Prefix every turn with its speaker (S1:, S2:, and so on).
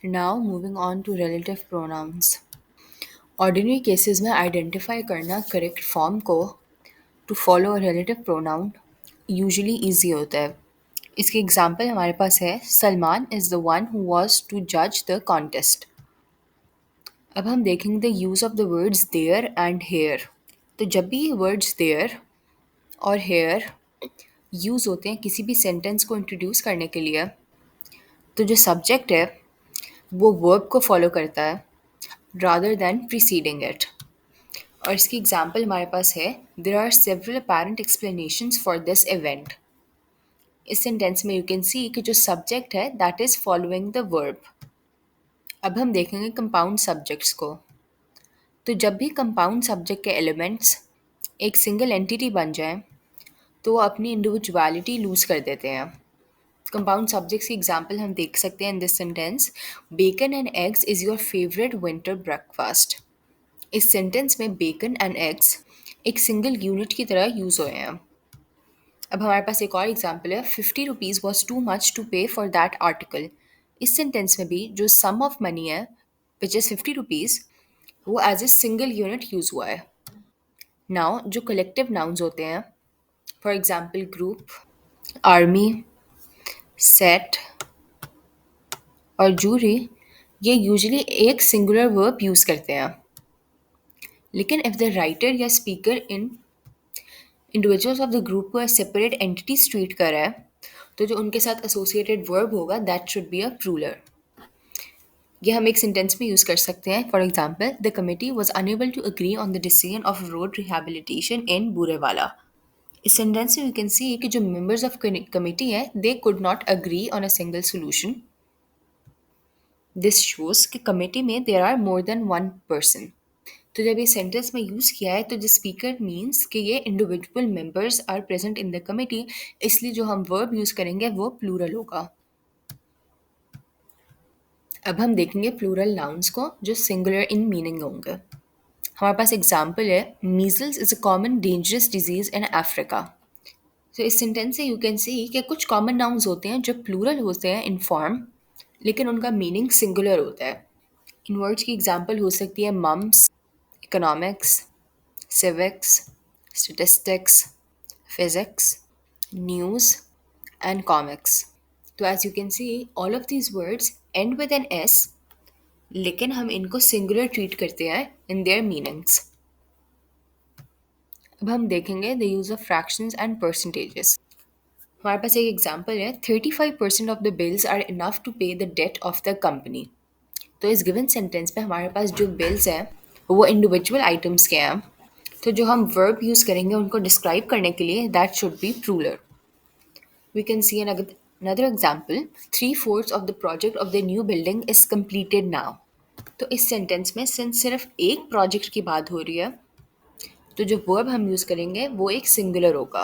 S1: Now moving on to relative pronouns. Ordinary cases में identify करना correct form को to follow a relative pronoun usually easy होता है। इसकी एग्जांपल हमारे पास है, Salman is the one who was to जज द कॉन्टेस्ट। अब हम देखेंगे the use of the words there and here. तो जब भी वर्ड्स देयर और हेयर यूज़ होते हैं किसी भी सेंटेंस को इंट्रोड्यूस करने के लिए, तो जो सब्जेक्ट है वो वर्ब को फॉलो करता है रादर दैन प्रीसीडिंग इट। और इसकी एग्जांपल हमारे पास है, there are several apparent explanations for this event. इस सेंटेंस में यू कैन सी कि जो सब्जेक्ट है that is following the verb. अब हम देखेंगे कंपाउंड सब्जेक्ट्स को। तो जब भी कंपाउंड सब्जेक्ट के एलिमेंट्स एक सिंगल एंटिटी बन जाएं तो वो अपनी इंडिविजुअलिटी लूज कर देते हैं। कंपाउंड सब्जेक्ट्स की एग्जांपल हम देख सकते हैं in this sentence, bacon and eggs is your favourite winter breakfast. इस सेंटेंस में बेकन एंड एग्स एक सिंगल यूनिट की तरह यूज़ हुए हैं। अब हमारे पास एक और एग्जांपल है, 50 rupees was too much to pay for that article. इस सेंटेंस में भी जो सम ऑफ मनी है विच इज़ 50 रुपीज़, वो as a single unit use हुआ है। नाउ जो कलेक्टिव नाउन्स होते हैं, for example group, army, set और जूरी, ये यूजुअली एक सिंगुलर वर्ब यूज़ करते हैं। लेकिन इफ़ द राइटर या speaker in individuals of the group को सेपरेट एंटिटीज ट्रीट कर रहा है, तो जो उनके साथ एसोसिएटेड वर्ब होगा that should be a plural. ये हम एक सेंटेंस में यूज़ कर सकते हैं। For example, the committee was unable to agree on the decision of road rehabilitation in Burewala. इस सेंटेंस में यू कैन सी कि जो मेंबर्स ऑफ कमिटी है they could not agree on a single solution. This shows कि committee में there are more than one person. तो जब ये सेंटेंस में यूज़ किया है तो द स्पीकर मीन्स कि ये individual members are present in the committee, इसलिए जो हम वर्ब यूज़ करेंगे वो प्लूरल होगा। अब हम देखेंगे प्लूरल नाउन्स को जो सिंगुलर इन मीनिंग होंगे। हमारे पास एग्जाम्पल है, measles is a common dangerous disease in Africa. तो इस सेंटेंस से यू कैन सी कि कुछ कॉमन नाउन्स होते हैं जो प्लूरल होते हैं इन फॉर्म, लेकिन उनका मीनिंग सिंगुलर होता है। इन वर्ड्स की एग्जाम्पल हो सकती है मम्स, economics, civics, statistics, physics, news, and comics. तो as you can see, all of these words end with an S, लेकिन हम इनको सिंगुलर ट्रीट करते हैं in their meanings. अब हम देखेंगे the use of fractions and percentages. हमारे पास एक एग्जाम्पल है, 35% of the bills are enough to pay the debt of the company. तो इस गिवन सेंटेंस में हमारे पास जो बिल्स हैं वो इंडिविजुअल आइटम्स के हैं, तो जो हम वर्ब यूज़ करेंगे उनको डिस्क्राइब करने के लिए that should be plural. We can see another example, 3/4 of the project of the new building is completed now. तो इस सेंटेंस में सिंस सिर्फ एक प्रोजेक्ट की बात हो रही है, तो जो वर्ब हम यूज़ करेंगे वो एक सिंगुलर होगा।